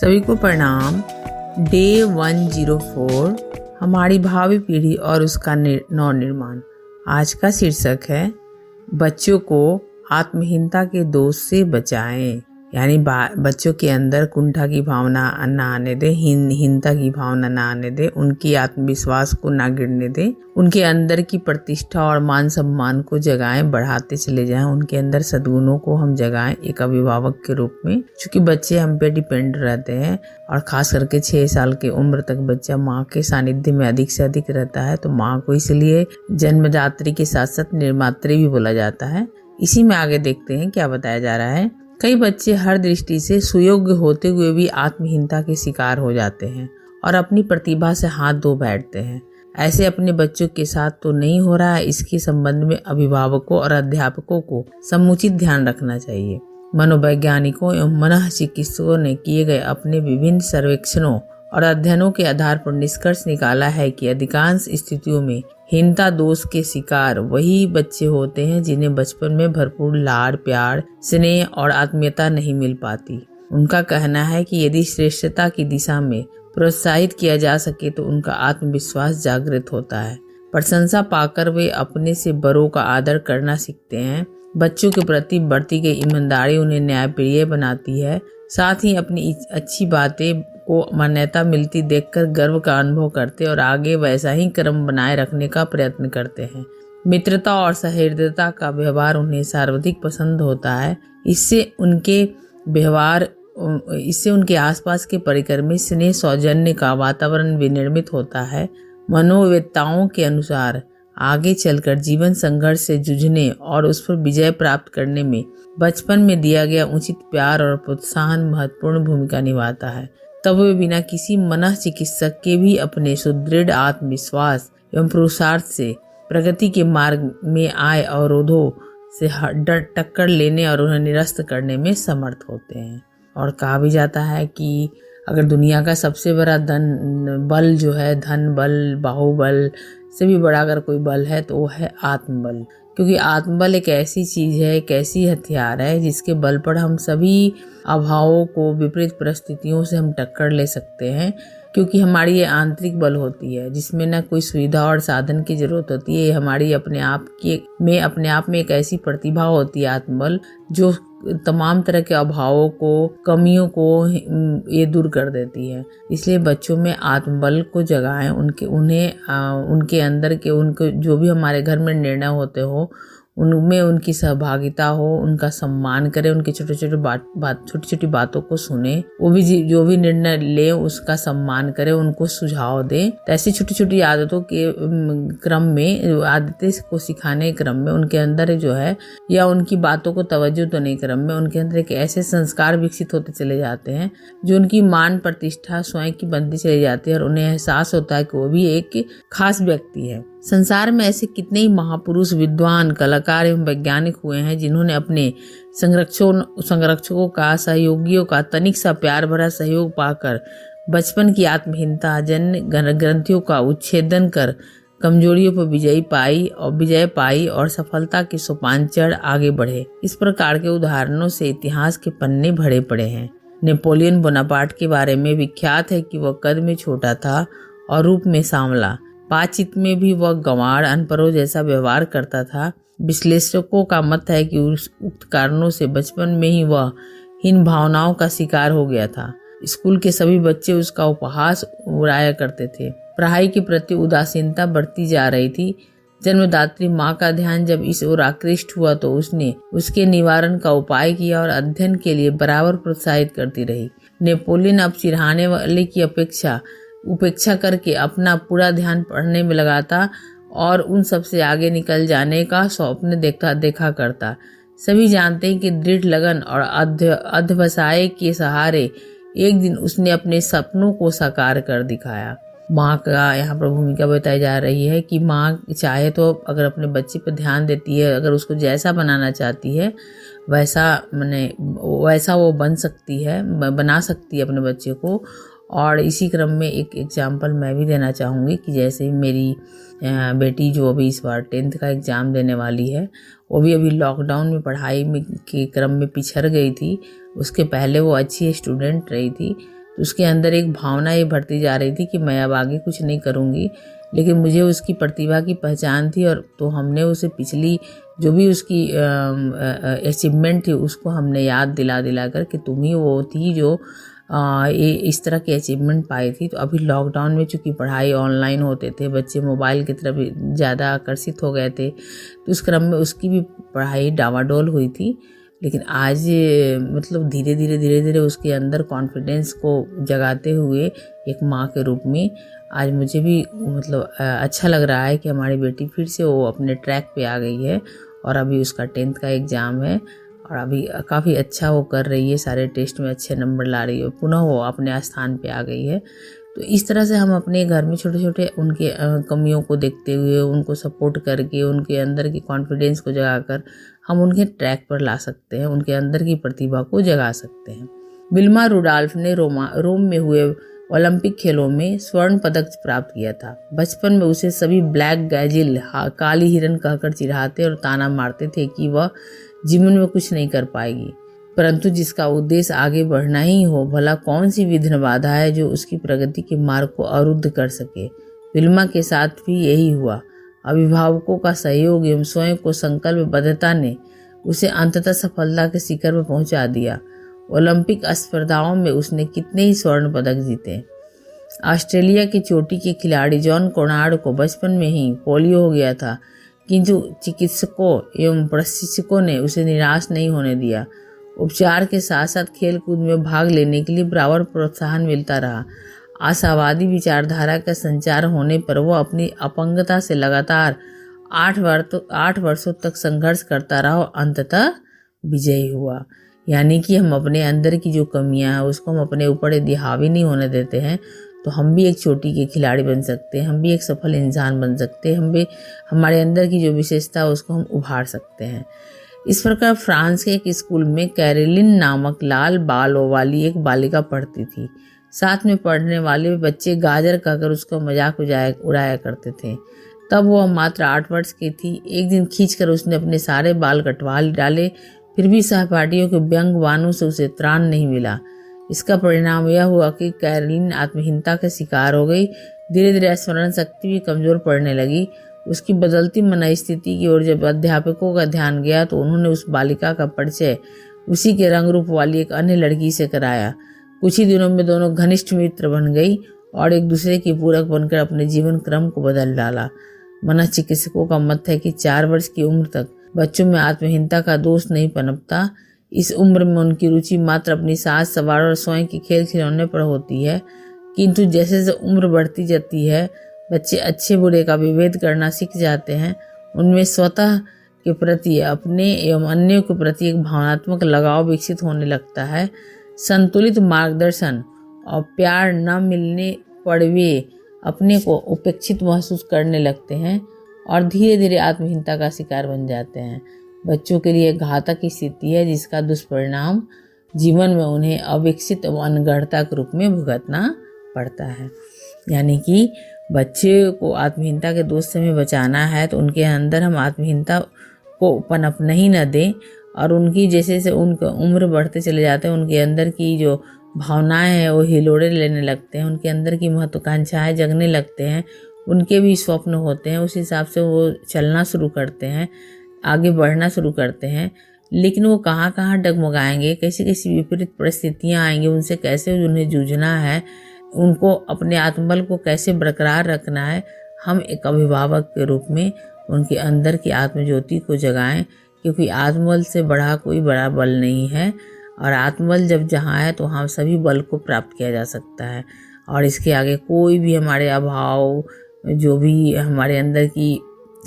सभी को प्रणाम। डे 104 हमारी भावी पीढ़ी और उसका नवनिर्माण। आज का शीर्षक है बच्चों को आत्महीनता के दोष से बचाएं। यानी बच्चों के अंदर कुंठा की भावना न आने दे, हीनता की भावना न आने दे, उनकी आत्मविश्वास को ना गिरने दे, उनके अंदर की प्रतिष्ठा और मान सम्मान को जगाएं, बढ़ाते चले जाएं, उनके अंदर सद्गुणों को हम जगाएं एक अभिभावक के रूप में। क्योंकि बच्चे हम पे डिपेंड रहते हैं और खास करके 6 साल की उम्र तक बच्चा माँ के सानिध्य में अधिक से अधिक रहता है। तो माँ को इसलिए जन्मदात्री के साथ साथ निर्मात्री भी बोला जाता है। इसी में आगे देखते हैं क्या बताया जा रहा है। कई बच्चे हर दृष्टि से सुयोग्य होते हुए भी आत्महीनता के शिकार हो जाते हैं और अपनी प्रतिभा से हाथ धो बैठते हैं। ऐसे अपने बच्चों के साथ तो नहीं हो रहा है। इसके संबंध में अभिभावकों और अध्यापकों को समुचित ध्यान रखना चाहिए। मनोवैज्ञानिकों एवं मनःचिकित्सकों ने किए गए अपने विभिन्न सर्वेक्षणों और अध्ययनों के आधार पर निष्कर्ष निकाला है कि अधिकांश स्थितियों में हीनता दोष के शिकार वही बच्चे होते हैं जिन्हें बचपन में भरपूर लाड़ प्यार, स्नेह और आत्मीयता नहीं मिल पाती। उनका कहना है कि यदि श्रेष्ठता की दिशा में प्रोत्साहित किया जा सके तो उनका आत्मविश्वास जागृत होता है। प्रशंसा पाकर वे अपने से बड़ों का आदर करना सीखते हैं। बच्चों के प्रति बढ़ती गई ईमानदारी उन्हें न्यायप्रिय बनाती है। साथ ही अपनी अच्छी बातें को मान्यता मिलती देखकर गर्व का अनुभव करते और आगे वैसा ही क्रम बनाए रखने का प्रयत्न करते हैं। मित्रता और सहृदयता का व्यवहार उन्हें सर्वाधिक पसंद होता है। इससे उनके आसपास के परिकर में स्नेह सौजन्य का वातावरण विनिर्मित होता है। मनोवेत्ताओं के अनुसार आगे चलकर जीवन संघर्ष से जूझने और उस पर विजय प्राप्त करने में बचपन में दिया गया उचित प्यार और प्रोत्साहन महत्वपूर्ण भूमिका निभाता है। तब वे बिना किसी मनःचिकित्सक के भी अपने सुदृढ़ आत्मविश्वास एवं पुरुषार्थ से प्रगति के मार्ग में आए अवरोधों से टक्कर लेने और उन्हें निरस्त करने में समर्थ होते हैं। और कहा भी जाता है कि अगर दुनिया का सबसे बड़ा बल जो है, धन बल, बाहुबल से भी बड़ा अगर कोई बल है तो वो है आत्मबल। क्योंकि आत्मबल एक ऐसी चीज़ है, एक ऐसी हथियार है जिसके बल पर हम सभी अभावों को, विपरीत परिस्थितियों से हम टक्कर ले सकते हैं। क्योंकि हमारी ये आंतरिक बल होती है जिसमें ना कोई सुविधा और साधन की जरूरत होती है। हमारी अपने आप में एक ऐसी प्रतिभा होती है आत्मबल, जो तमाम तरह के अभावों को, कमियों को ये दूर कर देती है। इसलिए बच्चों में आत्मबल को जगाएं। उनके अंदर के जो भी हमारे घर में निर्णय होते हो उनमें उनकी सहभागिता हो, उनका सम्मान करें, उनकी छोटी छोटी बातों को सुने, वो भी जो भी निर्णय ले उसका सम्मान करें, उनको सुझाव दें। तो ऐसी छोटी छोटी आदतों के क्रम में, आदतें को सिखाने के क्रम में उनके अंदर जो है, या उनकी बातों को तवज्जो देने के क्रम में उनके अंदर एक ऐसे संस्कार विकसित होते चले जाते हैं जो उनकी मान प्रतिष्ठा स्वयं की बनती चली जाती है और उन्हें एहसास होता है कि वो भी एक खास व्यक्ति है। संसार में ऐसे कितने ही महापुरुष, विद्वान, कलाकार एवं वैज्ञानिक हुए हैं जिन्होंने अपने संरक्षकों का, सहयोगियों का तनिक सा प्यार भरा सहयोग पाकर बचपन की आत्महीनता, जन्य ग्रंथियों का उच्छेदन कर कमजोरियों पर विजय पाई और सफलता के सोपान चढ़ आगे बढ़े। इस प्रकार के उदाहरणों से इतिहास के पन्ने भरे पड़े हैं। नेपोलियन बोनापार्ट के बारे में विख्यात है कि वह कद में छोटा था और रूप में सांवला। बातचीत में भी वह गंवार, अनपढ़ों जैसा व्यवहार करता था। विश्लेषकों का मत है कि उक्त कारणों से बचपन में ही वह हीन भावनाओं का शिकार हो गया था। स्कूल के सभी बच्चे उसका उपहास उड़ाया करते थे। पढ़ाई के प्रति उदासीनता बढ़ती जा रही थी। जन्मदात्री माँ का ध्यान जब इस ओर आकृष्ट हुआ तो उसने उसके निवारण का उपाय किया और अध्ययन के लिए बराबर प्रोत्साहित करती रही। नेपोलियन अब सिरहाने वाले की उपेक्षा करके अपना पूरा ध्यान पढ़ने में लगाता और उन सबसे आगे निकल जाने का स्वप्न देखा करता। सभी जानते हैं कि दृढ़ लगन और अध्यवसाय के सहारे एक दिन उसने अपने सपनों को साकार कर दिखाया। माँ का यहाँ पर भूमिका बताई जा रही है कि माँ चाहे तो अगर अपने बच्चे पर ध्यान देती है, अगर उसको जैसा बनाना चाहती है वैसा वो बना सकती है अपने बच्चे को। और इसी क्रम में एक एग्जाम्पल मैं भी देना चाहूँगी कि जैसे ही मेरी बेटी जो अभी इस बार 10th का एग्ज़ाम देने वाली है, वो भी अभी लॉकडाउन में पढ़ाई में के क्रम में पिछड़ गई थी। उसके पहले वो अच्छी स्टूडेंट रही थी, तो उसके अंदर एक भावना ये भरती जा रही थी कि मैं अब आगे कुछ नहीं करूँगी, लेकिन मुझे उसकी प्रतिभा की पहचान थी। और तो हमने उसे पिछली जो भी उसकी अचीवमेंट थी उसको हमने याद दिला दिला कर कि तुम ही वो थी जो ये इस तरह की अचीवमेंट पाई थी। तो अभी लॉकडाउन में चूँकि पढ़ाई ऑनलाइन होते थे, बच्चे मोबाइल की तरफ ज़्यादा आकर्षित हो गए थे, तो उस क्रम में उसकी भी पढ़ाई डामाडोल हुई थी। लेकिन आज मतलब धीरे धीरे उसके अंदर कॉन्फिडेंस को जगाते हुए एक माँ के रूप में आज मुझे भी मतलब अच्छा लग रहा है कि हमारी बेटी फिर से वो अपने ट्रैक पे आ गई है। और अभी उसका 10th का एग्ज़ाम है और अभी काफ़ी अच्छा वो कर रही है, सारे टेस्ट में अच्छे नंबर ला रही है, पुनः वो अपने स्थान पे आ गई है। तो इस तरह से हम अपने घर में छोटे छोटे उनके कमियों को देखते हुए, उनको सपोर्ट करके, उनके अंदर की कॉन्फिडेंस को जगाकर हम उनके ट्रैक पर ला सकते हैं, उनके अंदर की प्रतिभा को जगा सकते हैं। विल्मा रुडॉल्फ ने रोम में हुए ओलंपिक खेलों में स्वर्ण पदक प्राप्त किया था। बचपन में उसे सभी ब्लैक गैजिल, काली हिरन कहकर चिढ़ाते और ताना मारते थे कि वह जीवन में कुछ नहीं कर पाएगी, परंतु जिसका उद्देश्य आगे बढ़ना ही हो, भला कौन सी विघ्न बाधा है जो उसकी प्रगति के मार्ग को अवरुद्ध कर सके। विल्मा के साथ भी यही हुआ। अभिभावकों का सहयोग एवं स्वयं को संकल्पबद्धता ने उसे अंततः सफलता के शिखर पर पहुंचा दिया। ओलंपिक स्पर्धाओं में उसने कितने ही स्वर्ण पदक जीते। ऑस्ट्रेलिया की चोटी के खिलाड़ी जॉन कोनार्ड को बचपन में ही पोलियो हो गया था, किंतु चिकित्सकों एवं प्रशिक्षकों ने उसे निराश नहीं होने दिया। उपचार के साथ साथ खेल कूद में भाग लेने के लिए बराबर प्रोत्साहन मिलता रहा। आशावादी विचारधारा का संचार होने पर वह अपनी अपंगता से लगातार 8 वर्षों तक संघर्ष करता रहा और अंततः विजयी हुआ। यानी कि हम अपने अंदर की जो कमियां हैं उसको हम अपने ऊपर यदि हावी नहीं होने देते हैं तो हम भी एक चोटी के खिलाड़ी बन सकते हैं, हम भी एक सफल इंसान बन सकते हैं, हम भी हमारे अंदर की जो विशेषता है उसको हम उभार सकते हैं। इस प्रकार फ्रांस के एक स्कूल में कैरोलिन नामक लाल बालों वाली एक बालिका पढ़ती थी। साथ में पढ़ने वाले बच्चे गाजर कहकर उसका मजाक उड़ाया करते थे। तब वह मात्र 8 वर्ष की थी। एक दिन खींचकर उसने अपने सारे बाल कटवा डाले, फिर भी सहपाठियों के व्यंग बाणों से उसे त्राण नहीं मिला। इसका परिणाम यह हुआ कि कैरोलिन आत्महीनता का शिकार हो गई। धीरे धीरे स्मरण शक्ति भी कमजोर पड़ने लगी। उसकी बदलती मनस्थिति की ओर जब अध्यापकों का ध्यान गया तो उन्होंने उस बालिका का परिचय उसी के रंग रूप वाली एक अन्य लड़की से कराया। कुछ ही दिनों में दोनों घनिष्ठ मित्र बन गई और एक दूसरे की पूरक बनकर अपने जीवन क्रम को बदल डाला। मनोचिकित्सकों का मत है कि 4 वर्ष की उम्र तक बच्चों में आत्महीनता का दोष नहीं पनपता। इस उम्र में उनकी रुचि मात्र अपनी साज सवार और स्वयं के खेल खिलौने पर होती है, किंतु जैसे जैसे उम्र बढ़ती जाती है बच्चे अच्छे बुरे का विभेद करना सीख जाते हैं। उनमें स्वतः के प्रति, अपने एवं अन्यों के प्रति एक भावनात्मक लगाव विकसित होने लगता है। संतुलित मार्गदर्शन और प्यार न मिलने पर वे अपने को उपेक्षित महसूस करने लगते हैं और धीरे धीरे आत्महीनता का शिकार बन जाते हैं। बच्चों के लिए घातक स्थिति है जिसका दुष्परिणाम जीवन में उन्हें अविकसित एवं अनगढ़ता के रूप में भुगतना पड़ता है। यानी कि बच्चे को आत्महीनता के दोष से हमें बचाना है तो उनके अंदर हम आत्महीनता को पनपने ही न दें और उनकी जैसे जैसे उनका उम्र बढ़ते चले जाते हैं उनके अंदर की जो भावनाएं हैं वो हिलोड़े लेने लगते हैं, उनके अंदर की महत्वाकांक्षाएं जगने लगते हैं, उनके भी स्वप्न होते हैं, उस हिसाब से वो चलना शुरू करते हैं, आगे बढ़ना शुरू करते हैं। लेकिन वो कहाँ कहाँ डगमगाएंगे, कैसी कैसी विपरीत परिस्थितियाँ आएंगी, उनसे कैसे उन्हें जूझना है, उनको अपने आत्मबल को कैसे बरकरार रखना है, हम एक अभिभावक के रूप में उनके अंदर की आत्मज्योति को जगाएं, क्योंकि आत्मबल से बड़ा कोई बड़ा बल नहीं है और आत्मबल जब जहाँ है तो वहाँ सभी बल को प्राप्त किया जा सकता है और इसके आगे कोई भी हमारे अभाव, जो भी हमारे अंदर की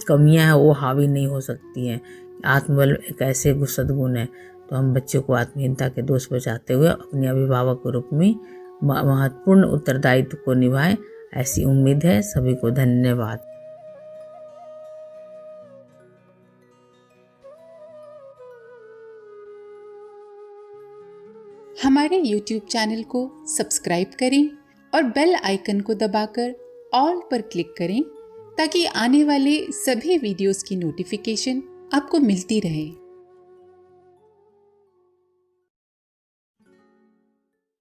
कमियां हैं वो हावी नहीं हो सकती हैं। आत्मबल एक ऐसे सद्गुण है। तो हम बच्चों को आत्महीनता के दोष बचाते हुए अपने अभिभावक के रूप में महत्वपूर्ण उत्तरदायित्व को निभाएं, ऐसी उम्मीद है। सभी को धन्यवाद। हमारे YouTube चैनल को सब्सक्राइब करें और बेल आइकन को दबाकर ऑल पर क्लिक करें ताकि आने वाले सभी वीडियोस की नोटिफिकेशन आपको मिलती रहे।